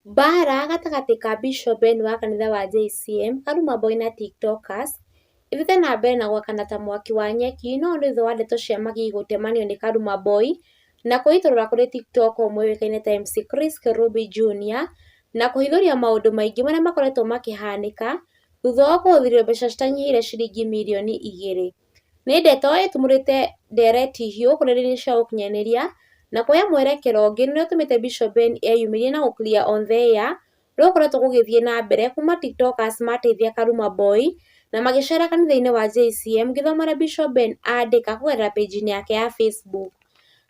Mbara gatagatĩ ka Bishop Ben wa kanitha wa JCM, KALUMA BOY na TikTokers ithiĩte na mbere na gwakana ta mwaki wa nyeki, no nĩ thutha wa ndeto cia magigi gũtemanio nĩ KALUMA BOY na kwĩhĩtũrũra kũrĩ TikTok ũmwe ũĩkaine ta MC Chris Kirubi Jr. na kũhithũria maũndũ maingĩ marĩa makoretwo makĩhanĩka thutha wa kũhũthĩrĩrwo mbeca citanyihĩire ciringi mirioni 2. Nĩ ndeto ĩtumũrĩte ndereti hiũ kũrĩ cia ũkinyanĩria na kuoya mwerekero ũngĩ nĩ ũtũmĩte Bishop Ben eyumĩrie na gũclear on the air ũrĩa ũkoretwo gũgĩthiĩ na mbere kuma TikTokers mateithia KALUMA BOY na magĩcera kanitha-inĩ wa JCM gĩthomo ũrĩa Bishop Ben andĩka kũgerera page-inĩ yake ya Facebook.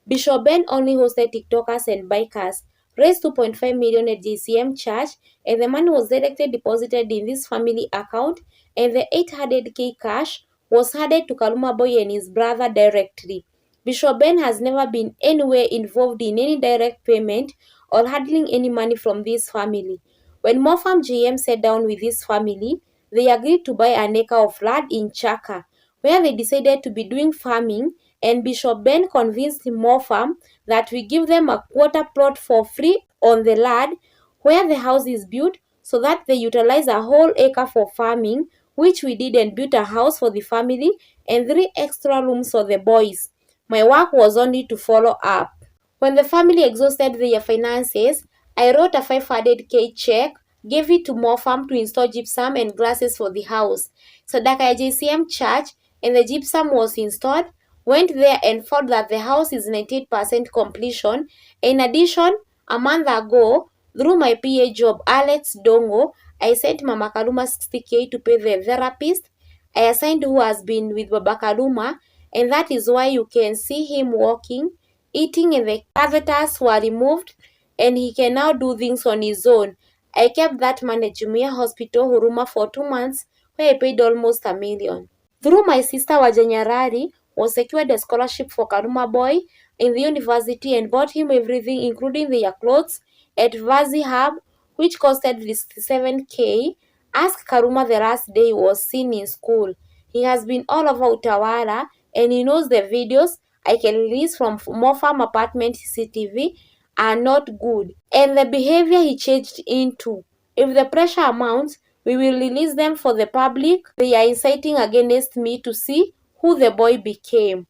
Bishop Ben only hosted TikTokers and bikers, raised 2.5 million at JCM Church, and the money was directly deposited in this family account, and the 800k cash was handed to KALUMA BOY and his brother directly. Bishop Ben has never been anywhere involved in any direct payment or handling any money from this family. When MoFarm GM sat down with this family, they agreed to buy an acre of land in Chaka, where they decided to be doing farming, and Bishop Ben convinced MoFarm that we give them a quarter plot for free on the land where the house is built so that they utilize a whole acre for farming, which we did, and built a house for the family and 3 extra rooms for the boys. My work was only to follow up. When the family exhausted their finances, I wrote a 500k check, gave it to MoFarm to install gypsum and glasses for the house. Sadaka ya JCM Church and the gypsum was installed, went there and found that the house is 98% completion. In addition, a month ago, through my PA job, Alex Dongo, I sent Mama Kaluma 60k to pay the therapist I assigned who has been with Baba Kaluma, and that is why you can see him walking, eating, and the catheters were removed, and he can now do things on his own. I kept that man at Jumia Hospital, Huruma, for 2 months, where I paid almost $1 million. Through my sister Wajanyarari, was secured a scholarship for KALUMA BOY in the university and bought him everything, including their clothes, at Vazi Hub, which costed 67k. Ask Karuma the last day he was seen in school. He has been all over Utawala, and he knows the videos I can release from MoFarm apartment CCTV are not good, and the behavior he changed into. If the pressure mounts, we will release them for the public. They are inciting against me to see who the boy became.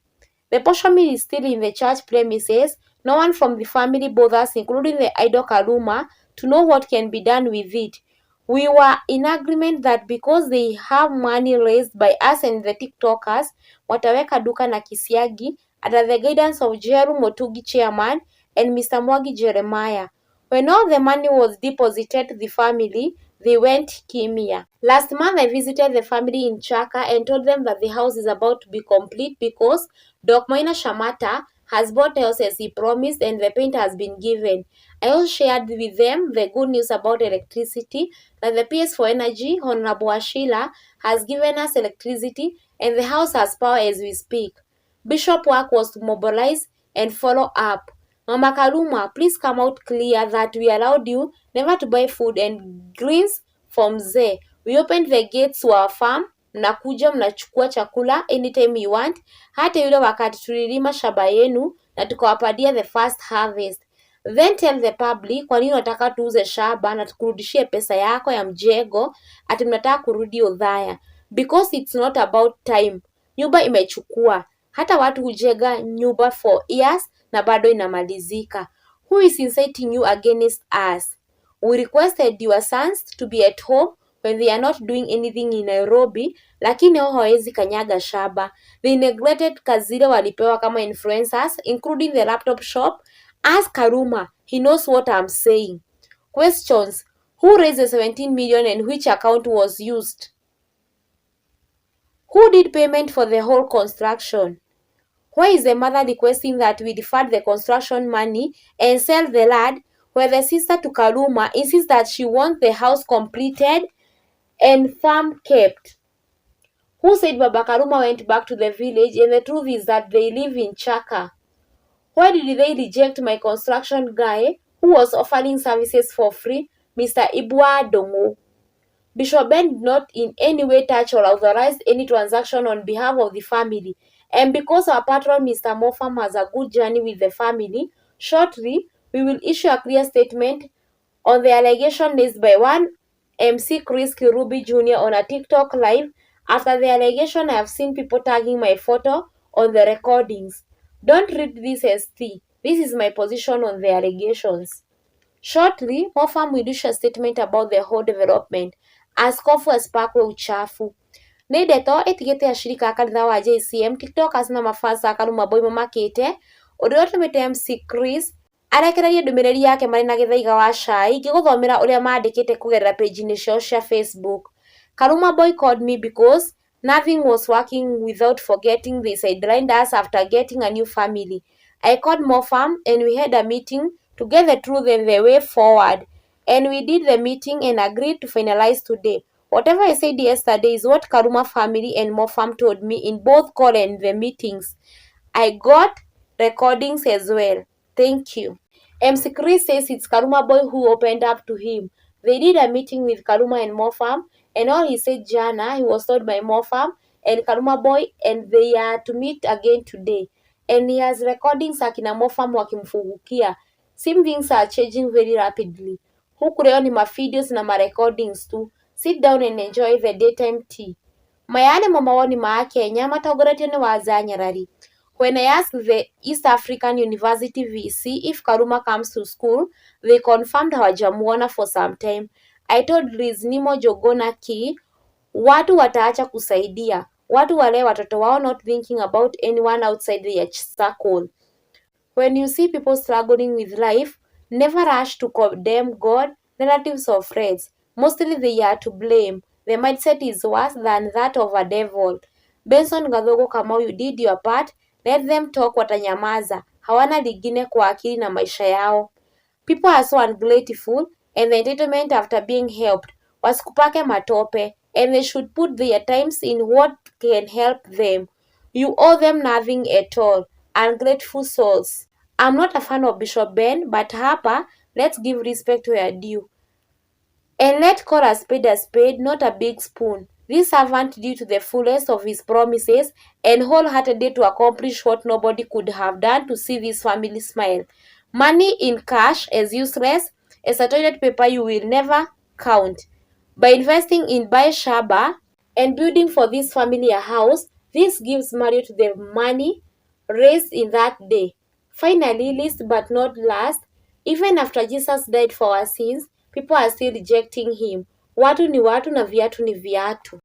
The portion mill is still in the church premises. No one from the family bothers, including the idol Kaluma, to know what can be done with it. We were in agreement that because they have money raised by us and the TikTokers, wataweka duka na kisiagi under the guidance of Jeru Motugi chairman and Mr. Mwagi Jeremiah. When all the money was deposited to the family, they went kimia. Last month I visited the family in Chaka and told them that the house is about to be complete because Doc Moina Shamata has bought the house as he promised and the paint has been given. I also shared with them the good news about electricity, that the PS for Energy, Honorable Ashila, has given us electricity and the house has power as we speak. Bishop work was to mobilize and follow up. Mama Kaluma, please come out clear that we allowed you never to buy food and greens from Mzee. We opened the gates to our farm, mnakuja mnachukua chakula anytime you want, hata yule wakati tulilima shamba yenu na tukawapadia the first harvest. Then tell the public kwa nini unataka tuuze shamba na tukurudishie pesa yako ya mjego ati mnataka kurudi Othaya. Because it's not about time. Nyumba imechukua. Hata watu hujenga nyumba for years na bado inamalizika. Who is inciting you against us? We requested your sons to be at home when they are not doing anything in Nairobi, lakini hao hawezi kanyaga shamba. They neglected kazi walipewa kama influencers, including the laptop shop. Ask Karuma, he knows what I'm saying. Questions: who raised the 17 million and which account was used? Who did payment for the whole construction? Why is the mother requesting that we defer the construction money and sell the land, where the sister to Kaluma insists that she wants the house completed and farm kept? Who said Baba Kaluma went back to the village and the truth is that they live in Chaka? Why did they reject my construction guy who was offering services for free, Mr. Ibwa Dongo? Bishop Ben did not in any way touch or authorize any transaction on behalf of the family. And because our patron Mr. MoFarm has a good journey with the family, shortly we will issue a clear statement on the allegation raised by one MC Chris Kirubi Jr. on a TikTok live. After the allegation, I have seen people tagging my photo on the recordings. Don't read this as tea. This is my position on the allegations. Shortly, Mofam will issue a statement about the whole development. Askofu asipakwe uchafu. Nĩ ndeto ĩtigĩte ashirika a kanitha wa JCM TikTokers na mafans a Kaluma Boy mamakĩte ũndũ ũrĩa ũtũmĩte MC Chris arekererie ndũmĩrĩri yake marĩ na gĩthaiga wa cai ngĩgũthomera ũrĩa mandĩkĩte kũgerera page-inĩ ciao cia Facebook. Kaluma Boy called me because nothing was working without forgetting they sidelined us after getting a new family. I called Mofam and we had a meeting to get the truth and the way forward. And we did the meeting and agreed to finalize today. Whatever I said yesterday is what Kaluma family and Mofam told me in both call and the meetings. I got recordings as well. Thank you. MC Chris says it's Kaluma Boy who opened up to him. They did a meeting with Kaluma and Mofam, and all he said Jana, he was told by Mofam and Kaluma Boy, and they are to meet again today. And he has recordings akina Mofam wakimfungukia. Some things are changing very rapidly. Huku leo ni mavideos na recordings tu. Sit down and enjoy the daytime tea. Mayane mamaoni ma Kenya mataũgũrĩtio nĩ Waza Nyarari. When I asked the East African University VC if Kaluma comes to school, they confirmed hawajamuona for some time. I told Liz Nimo Jogona Ki, watu wataacha kusaidia. Watu wale watoto wao not thinking about anyone outside their circle. When you see people struggling with life, never rush to condemn God, relatives or friends. Mostly they are to blame. The mindset is worse than that of a devil. Benson Gadhogo Kamau, you did your part. Let them talk, watanyamaza. Hawana lingine kwa akili na maisha yao. People are so ungrateful and the entitlement after being helped. Wasikupake matope and they should put their times in what can help them. You owe them nothing at all. Ungrateful souls. I'm not a fan of Bishop Ben, but hapa, let's give respect where due. And let call a spade, not a big spoon. This servant did to the fullest of his promises and wholeheartedly to accomplish what nobody could have done to see this family smile. Money in cash is useless as a toilet paper you will never count. By investing in buy shaba and building for this family a house, this gives value to the money raised in that day. Finally, least but not last, even after Jesus died for our sins, people are still rejecting him. Watu ni watu na viatu ni viatu.